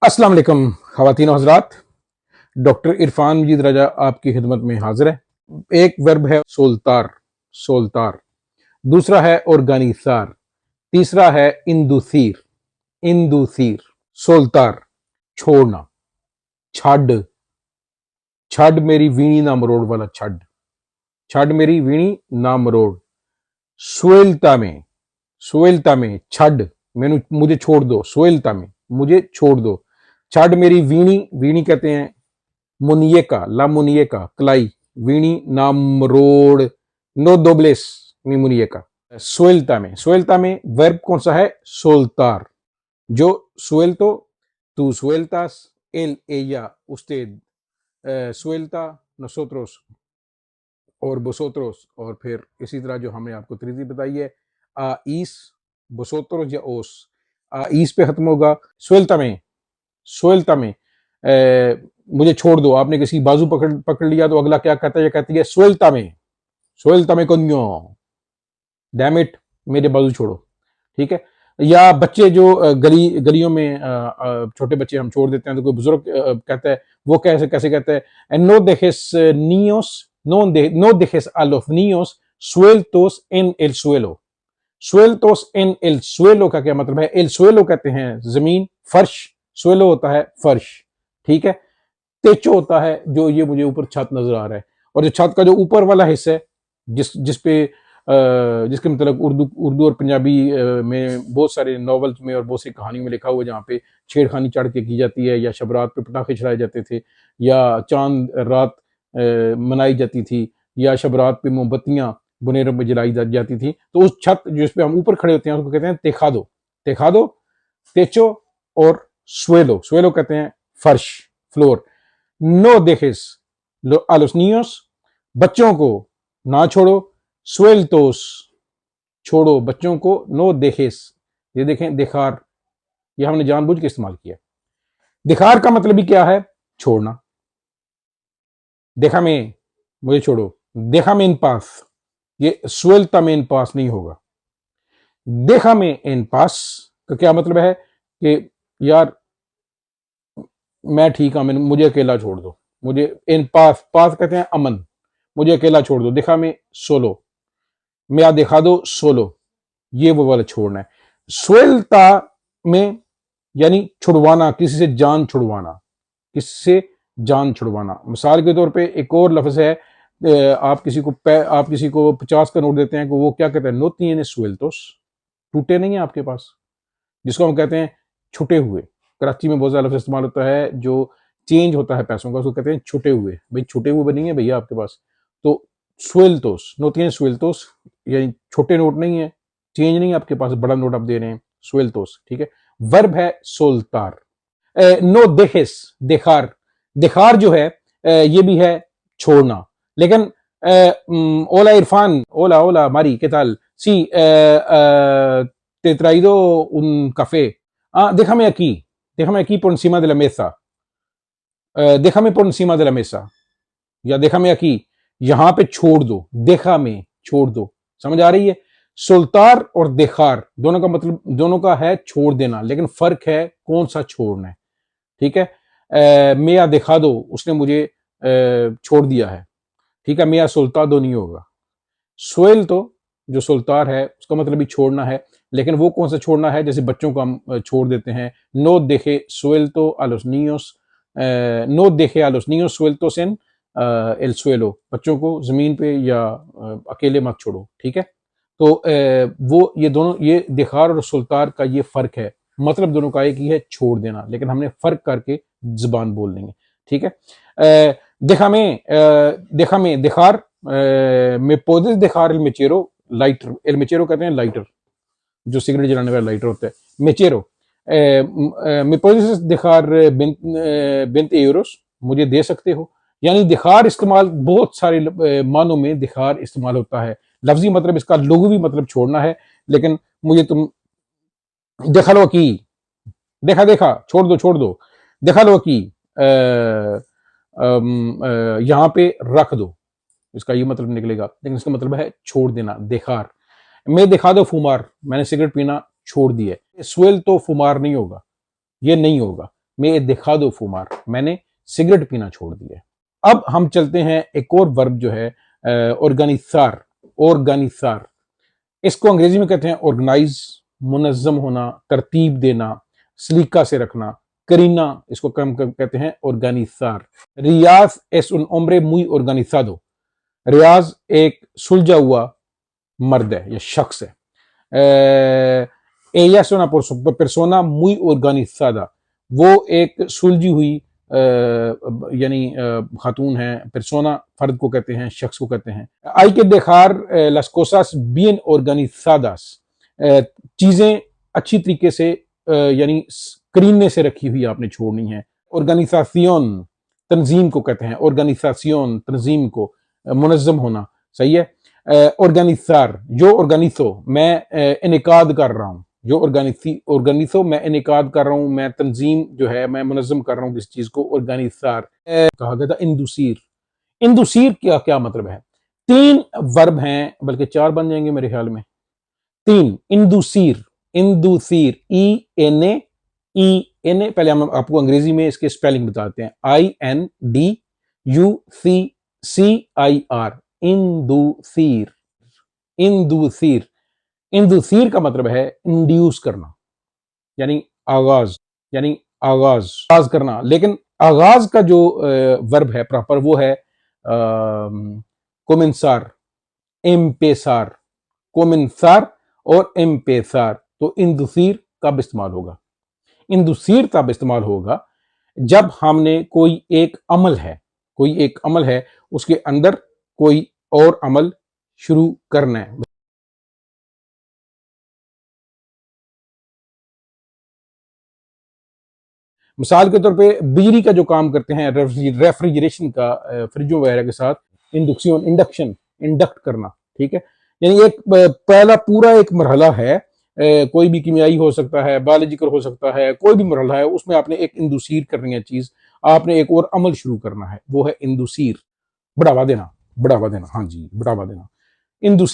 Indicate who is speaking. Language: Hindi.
Speaker 1: अस्सलाम वालेकुम ख़वातीन और हज़रात। डॉक्टर इरफान मजीद रजा आपकी खिदमत में हाजिर है। एक वर्ब है सोल्तार, सोल्तार। दूसरा है ऑर्गेनिसार। तीसरा है इंदुसीर, इंदुसीर। सोल्तार छोड़ना, छड़, छड़ मेरी वीणी ना मरोड़ वाला छड़, छड़ मेरी वीणी ना मरोड़। सुएलता में, सुएलता में छड़, मैनू मुझे छोड़ दो, सुएलता में मुझे छोड़ दो। छड़ मेरी वीणी, वीणी कहते हैं मुनिएका, ला मुनिएका कलाई, वीणी नाम रोड, नो दोबलेस मी मुनिएका। सुएल्ता में वर्ब कौन सा है? सोल्तार। जो सुएल्तो, तू सुएल्तास, एल एया उस्तेद, सुएल्ता नोसोत्रोस और बोसोत्रोस। और फिर इसी तरह जो हमने आपको तरीजी बताई है, आ ईस, बोसोत्रोस या ओस, आ ईस पे खत्म होगा। सुएल्ता में, सुएल्ता में मुझे छोड़ दो। आपने किसी बाजू पकड़ पकड़ लिया तो अगला क्या कहता है? ये कहती है सुएल्ता में कोन्यो, डैम इट, मेरे बाजू छोड़ो। ठीक है। या बच्चे जो गलियों में छोटे बच्चे हम छोड़ देते हैं तो कोई बुजुर्ग कहता है, वो कैसे कैसे कहता है, नो देखेस नियोस, नो देखेस a los niños sueltos en el suelo। sueltos en el suelo का क्या मतलब है? el suelo कहते हैं जमीन, फर्श, suelo होता है फर्श। ठीक है। तेचो होता है जो ये मुझे ऊपर छत नजर आ रहा है, और जो छत का जो ऊपर वाला हिस्सा है जिस पे जिसके मतलब उर्दू और पंजाबी में बहुत सारे नॉवेल्स में और बहुत सी कहानियों में लिखा हुआ है, जहाँ पे छेड़खानी चढ़ के की जाती है, या शब रात पे पटाखे चलाए जाते थे, या चांद रात मनाई जाती थी, या शब रात पे मोमबत्तियां बुनेरों में जलाई जाती थी। तो उस छत जिस पे हम ऊपर खड़े होते हैं उसको कहते हैं तेखादो, तेखादो, तेचो और सुएलो, सुएलो कहते हैं फर्श, फ्लोर। नो देखेस a los niños, बच्चों को ना छोड़ो, सुएल्तोस, छोड़ो बच्चों को, नो देखेस, ये देखें देखार, ये हमने जानबूझ के इस्तेमाल किया। देखार का मतलब ही क्या है? छोड़ना। देखा में, मुझे छोड़ो, देखा में इन पास, ये सुएल्ता में इन पास नहीं होगा। देखा में इन पास का क्या मतलब है कि यार मैं ठीक हूं, मुझे अकेला छोड़ दो, मुझे इन पास, पास कहते हैं अमन, मुझे अकेला छोड़ दो। देखा में सोलो, मैं दिखा दो सोलो, ये वो वाला छोड़ना है। सुएल्ता में यानी छुड़वाना, किसी से जान छुड़वाना, किसी से जान छुड़वाना। मिसाल के तौर पे एक और लफ्ज है, आप किसी को 50 का नोट देते हैं, वो क्या कहते हैं? नो tiene sueltos, टूटे नहीं है आपके पास, जिसको हम कहते हैं छुटे हुए। कराची में बहुत ज्यादा लफ्ज इस्तेमाल होता है जो चेंज होता है पैसों का, उसको कहते हैं छुटे हुए। भाई छुटे हुए नहीं है भैया आपके पास। तो सुएल्तोस, नो tiene sueltos यानी छोटे नोट नहीं है, चेंज नहीं है आपके पास, बड़ा नोट आप दे रहे हैं, सुएल्तोस। ठीक है। वर्ब है सोल्तार। नो देखेस, देखार, देखार जो है ये भी है छोड़ना। लेकिन ओला इरफान, ओला ओला मारी के ताल सी te he traído un café, déjame aquí, déjame aquí por encima de la mesa, déjame por encima de la mesa, या déjame aquí, यहां पे छोड़ दो, देखा में छोड़ दो। समझ आ रही है? सुल्तार और देखार दोनों का मतलब, दोनों का है छोड़ देना, लेकिन फर्क है कौन सा छोड़ना है। ठीक है। मैं दिखा दो, उसने मुझे छोड़ दिया है। ठीक है। मैं सुल्ता दो नहीं होगा। सोएल तो जो सुल्तार है उसका मतलब भी छोड़ना है, लेकिन वो कौन सा छोड़ना है? जैसे बच्चों को हम छोड़ देते हैं, नो देखे सुएल्तो a los niños, नो देखे a los niños sueltos en el suelo, बच्चों को जमीन पे या अकेले मत छोड़ो। ठीक है। तो वो ये दोनों, ये दिखार और सुल्तार का ये फर्क है। मतलब दोनों का एक ही है, छोड़ देना, लेकिन हमने फर्क करके जुबान बोल देंगे। ठीक है। देखा में दिखार, me puedes dejar el mechero, lighter, el mechero कहते हैं लाइटर, जो सिगरेट जलाने वाला लाइटर होता है, मेचेरो। me puedes dejar 20 euros, मुझे दे सकते हो। यानी दिखार इस्तेमाल बहुत सारे मानों में दिखार इस्तेमाल होता है। लफ्जी मतलब इसका लुग़वी मतलब छोड़ना है, लेकिन मुझे तुम देखा लो की, देखा देखा, छोड़ दो, देखा लो की, यहां पे रख दो, इसका ये मतलब निकलेगा, लेकिन इसका मतलब है छोड़ देना, देखार। मैं दिखा दो फुमार, मैंने सिगरेट पीना छोड़ दिया। स्वेल तो फुमार नहीं होगा, ये नहीं होगा। मैं दिखा दो फुमार, मैंने सिगरेट पीना छोड़ दिया। अब हम चलते हैं एक और वर्ब जो है ऑर्गेनिसार। ऑर्गेनिसार इसको अंग्रेजी में कहते हैं ऑर्गेनाइज, मुनज्जम होना, तरतीब देना, सलीका से रखना, करीना, इसको कम कहते हैं ऑर्गेनिसार। रियाज एस उन ओम्ब्रे मुई ऑर्गेनिसादो, रियाज एक सुलझा हुआ मर्द है या शख्स है। ella es una persona muy organizada, वो एक सुलझी हुई यानी खातून है। persona फर्द को कहते हैं, शख्स को कहते हैं। hay que dejar las cosas bien organizadas, चीजें अच्छी तरीके से यानी करीने से रखी हुई आपने छोड़नी है। ऑर्गेनाइजेशन तंजीम को कहते हैं, ऑर्गेनाइजेशन तंजीम को, मुनज्जम होना, सही है। ऑर्गेनिसार जो ऑर्गेनिसो, मैं इनकाद कर रहा हूँ, जो ऑर्गेनिसो मैं इनकाद कर रहा हूँ, मैं तंजीम जो है मैं मुनज्जम कर रहा हूँ किसी चीज को, ऑर्गेनिसार। कहा गया था इंदुसीर। इंदुसीर क्या क्या मतलब है? तीन वर्ब हैं, बल्कि चार बन जाएंगे मेरे ख्याल में, तीन। इंदुसीर, इंदुसीर, ई एन ए, पहले हम आपको अंग्रेजी में इसके स्पेलिंग बताते हैं। INDUCCIR, इंदुसीर। इंदुसीर, इंदुसीर का मतलब है इंड्यूस करना, यानी आगाज, यानी आगाज करना। लेकिन आगाज का जो वर्ब है प्रॉपर वो है कोमिंसार, एम्पेसार, कोमिंसार और एम्पेसार। तो इंदुसीर कब इस्तेमाल होगा? इंदुसीर तब इस्तेमाल होगा जब हमने कोई एक अमल है, कोई एक अमल है, उसके अंदर कोई और अमल शुरू करना है। मिसाल के तौर पे बिजली का जो काम करते हैं, रेफ्रिजरेशन का, फ्रिजों वगैरह के साथ, इंडक्शन, इंडक्शन, इंडक्ट करना, ठीक है। यानी एक पहला पूरा एक मरहला है, कोई भी कीमियाई हो सकता है, बायोलॉजिकल हो सकता है, कोई भी मरहला है, उसमें आपने एक इंदुसीर करनी है चीज, आपने एक और अमल शुरू करना है, वो है इंदुसीर। बढ़ावा देना, बढ़ावा देना, हाँ जी, बढ़ावा देना, इंदुसीर।